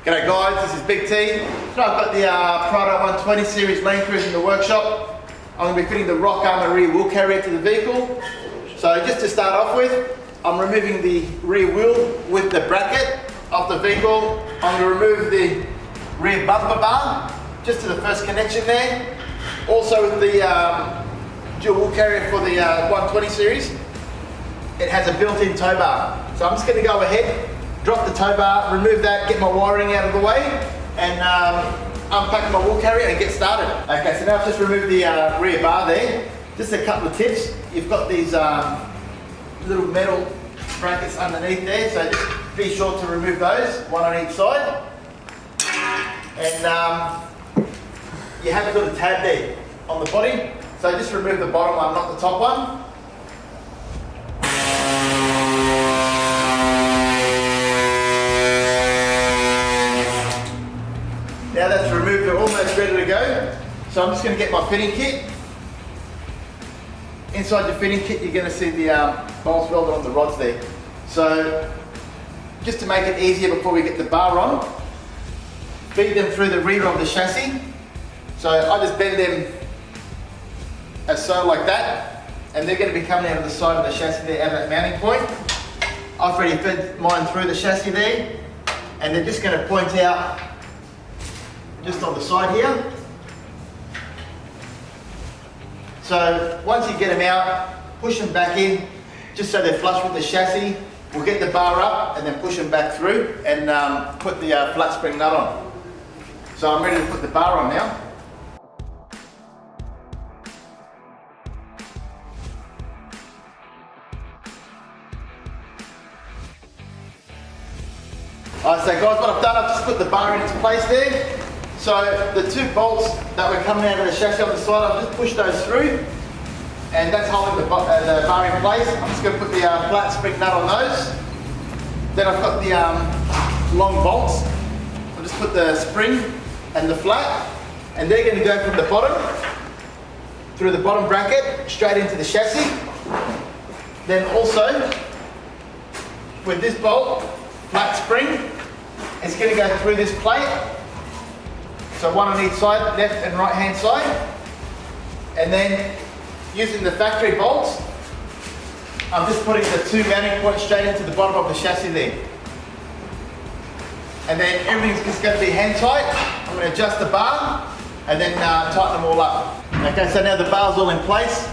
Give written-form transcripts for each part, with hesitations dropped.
G'day guys, this is Big T. Today I've got the Prado 120 Series Lane Cruiser in the workshop. I'm going to be fitting the Rockarmor rear wheel carrier to the vehicle. So just to start off with, I'm removing the rear wheel with the bracket off the vehicle. I'm going to remove the rear bumper bar, just to the first connection there. Also with the dual wheel carrier for the 120 series, it has a built-in tow bar. So I'm just going to go ahead, drop the tow bar, remove that, get my wiring out of the way, and unpack my wheel carrier and get started. Okay, so now I've just removed the rear bar there. Just a couple of tips. You've got these little metal brackets underneath there, so just be sure to remove those, one on each side. And you have got a tab there on the body, so just remove the bottom one, not the top one. Now that's removed, they're almost ready to go. So I'm just going to get my fitting kit. Inside the fitting kit you're going to see the bolts welded on the rods there. So just to make it easier before we get the bar on, feed them through the rear of the chassis. So I just bend them as so, like that, and they're going to be coming out of the side of the chassis there, out of that mounting point. I've already fed mine through the chassis there, and they're just going to point out just on the side here. So once you get them out, push them back in, just so they're flush with the chassis. We'll get the bar up and then push them back through and put the flat spring nut on. So I'm ready to put the bar on now. Alright, so guys, what I've done, I've just put the bar in its place there. So the two bolts that were coming out of the chassis on the side, I've just pushed those through, and that's holding the bar in place. I'm just going to put the flat spring nut on those. Then I've got the long bolts. I'll just put the spring and the flat, and they're going to go from the bottom, through the bottom bracket, straight into the chassis. Then also, with this bolt, flat spring, it's going to go through this plate. So one on each side, left and right hand side. And then using the factory bolts, I'm just putting the two mounting points straight into the bottom of the chassis there. And then everything's just going to be hand tight. I'm going to adjust the bar and then tighten them all up. Okay, so now the bar's all in place,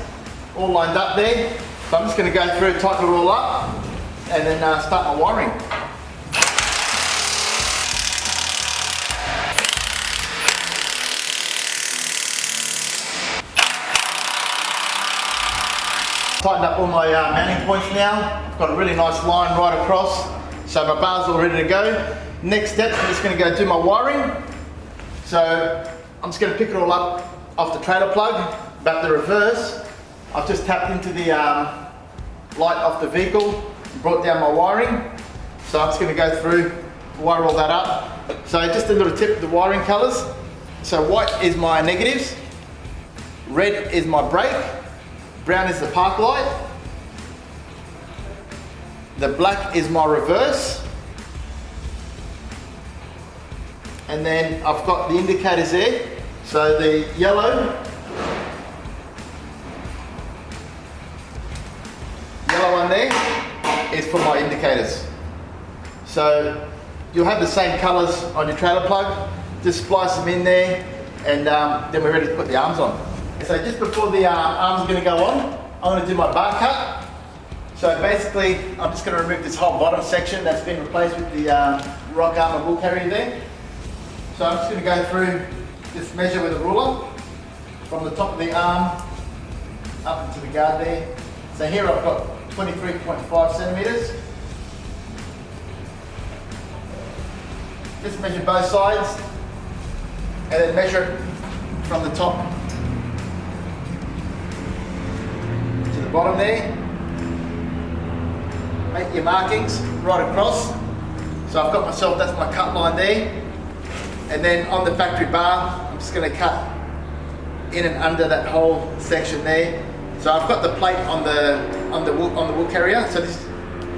all lined up there. So I'm just going to go through, tighten it all up, and then start my wiring. Tightened up all my mounting points now. I've got a really nice line right across, so my bar's all ready to go. Next step, I'm just going to go do my wiring. So I'm just going to pick it all up off the trailer plug, but the reverse, I've just tapped into the light off the vehicle, brought down my wiring. So I'm just going to go through, wire all that up. So just a little tip of the wiring colours. So white is my negatives, red is my brake, brown is the park light, the black is my reverse, and then I've got the indicators there. So the yellow one there is for my indicators. So you'll have the same colours on your trailer plug, just splice them in there, and then we're ready to put the arms on. So just before the arms are going to go on, I'm going to do my bar cut. So basically, I'm just going to remove this whole bottom section that's been replaced with the Rockarmor wheel carrier there. So I'm just going to go through, just measure with a ruler from the top of the arm up into the guard there. So here I've got 23.5 centimetres. Just measure both sides and then measure it from the top bottom there. Make your markings right across. So I've got myself, that's my cut line there. And then on the factory bar, I'm just going to cut in and under that whole section there. So I've got the plate on the wheel carrier. So this,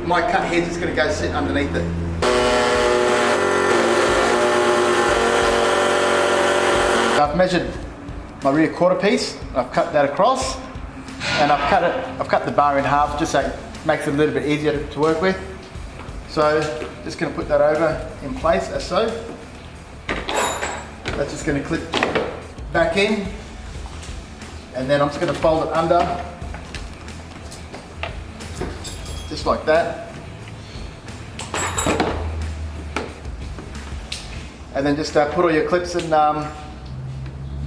my cut head's just going to go sit underneath it. I've measured my rear quarter piece, I've cut that across, and I've cut the bar in half just so it makes it a little bit easier to work with. So just going to put that over in place as so. That's just going to clip back in, and then I'm just going to fold it under, just like that. And then just put all your clips and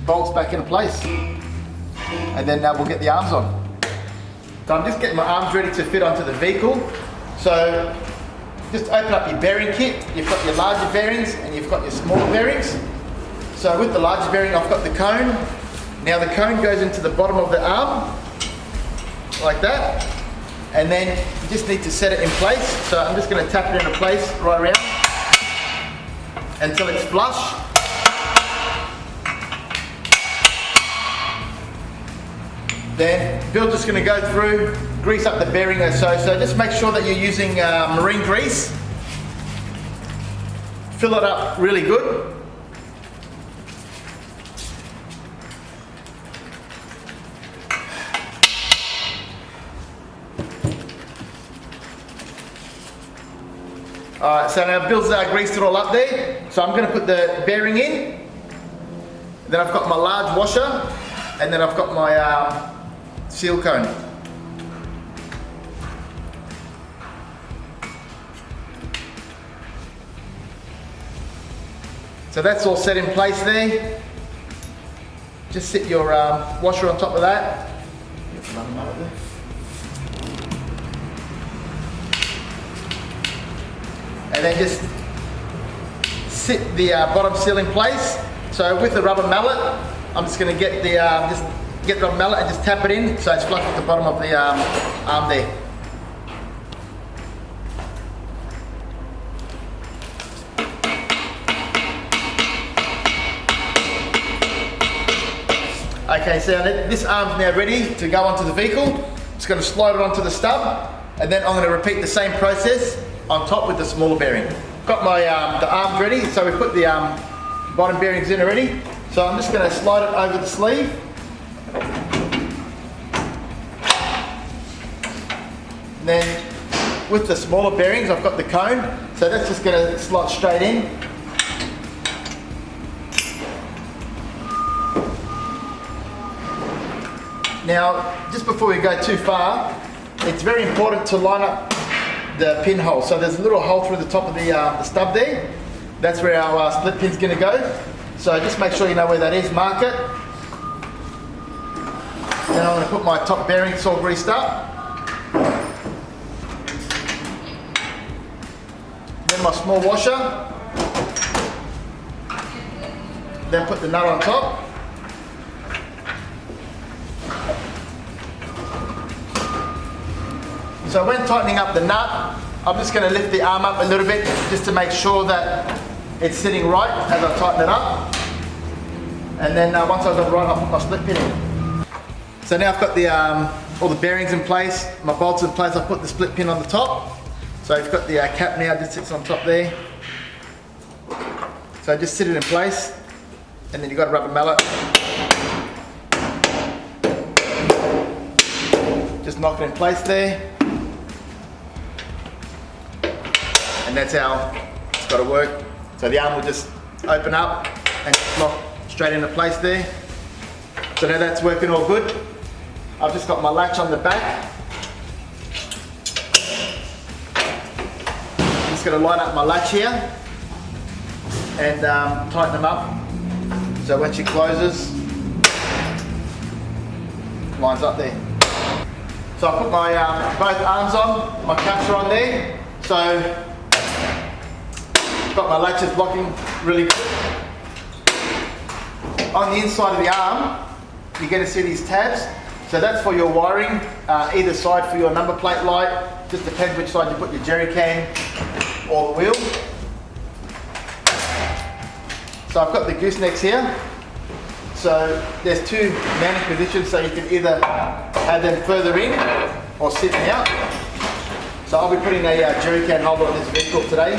bolts back into place. And then we'll get the arms on. So I'm just getting my arms ready to fit onto the vehicle. So just open up your bearing kit. You've got your larger bearings and you've got your smaller bearings. So with the larger bearing, I've got the cone. Now the cone goes into the bottom of the arm, like that. And then you just need to set it in place. So I'm just going to tap it into place right around until it's flush. Then Bill's just going to go through, grease up the bearing or so. So just make sure that you're using marine grease. Fill it up really good. Alright, so now Bill's greased it all up there. So I'm going to put the bearing in. Then I've got my large washer. And then I've got my seal cone. So that's all set in place there. Just sit your washer on top of that. And then just sit the bottom seal in place. So with the rubber mallet, I'm just going to get the rubber mallet and just tap it in so it's flush with the bottom of the arm there. Okay, so this arm's now ready to go onto the vehicle. Just going to slide it onto the stub, and then I'm going to repeat the same process on top with the smaller bearing. Got my the arms ready, so we put the bottom bearings in already. So I'm just going to slide it over the sleeve. And then with the smaller bearings, I've got the cone, so that's just going to slot straight in. Now, just before we go too far, it's very important to line up the pinhole. So there's a little hole through the top of the stub there. That's where our split pin's going to go. So just make sure you know where that is, mark it. Then I'm going to put my top bearings all greased up. Then my small washer. Then put the nut on top. So when tightening up the nut, I'm just going to lift the arm up a little bit just to make sure that it's sitting right as I tighten it up. And then once I've got it right, I'll put my split pin in. So now I've got the all the bearings in place, my bolts in place. I've put the split pin on the top. So I've got the cap now, just sits on top there. So just sit it in place, and then you've got a rubber mallet. Just knock it in place there. And that's how it's got to work. So the arm will just open up and lock straight into place there. So now that's working all good. I've just got my latch on the back. I'm just going to line up my latch here and tighten them up. So when she closes, lines up there. So I put my both arms on, my caps are on there. So got my latches blocking really good. On the inside of the arm, you're going to see these tabs. So that's for your wiring, either side for your number plate light. Just depends which side you put your jerry can or the wheel. So I've got the goosenecks here. So there's two mounting positions, so you can either have them further in or sitting out. So I'll be putting a jerry can holder on this vehicle today.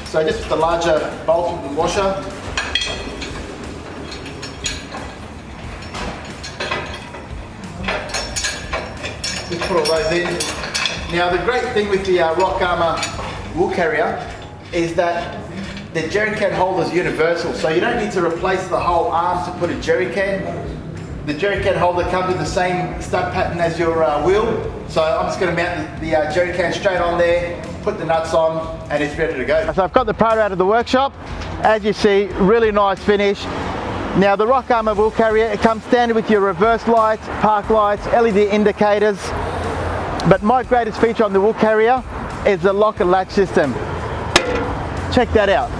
So just with the larger bolt of the washer. Just put all those in. Now the great thing with the Rockarmor Wheel Carrier is that the jerry can holder is universal, so you don't need to replace the whole arm to put a jerry can. The jerry can holder comes with the same stud pattern as your wheel, so I'm just going to mount the jerry can straight on there, put the nuts on, and it's ready to go. So I've got the Prado out of the workshop. As you see, really nice finish. Now the Rockarmor Wheel Carrier, it comes standard with your reverse lights, park lights, LED indicators, but my greatest feature on the Wheel Carrier is the lock and latch system. Check that out.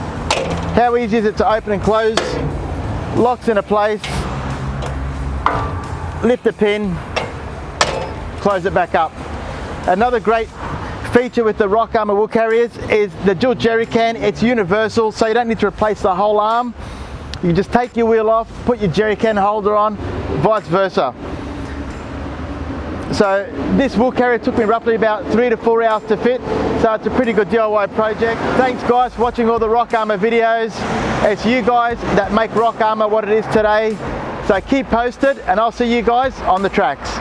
How easy is it to open and close? Locks into place, lift the pin, close it back up. Another great feature with the Rockarmor Wheel Carriers is the dual jerry can. It's universal, so you don't need to replace the whole arm. You just take your wheel off, put your jerry can holder on, vice versa. So this wheel carrier took me roughly about 3 to 4 hours to fit, so it's a pretty good DIY project. Thanks guys for watching all the Rockarmor videos. It's you guys that make Rockarmor what it is today. So keep posted and I'll see you guys on the tracks.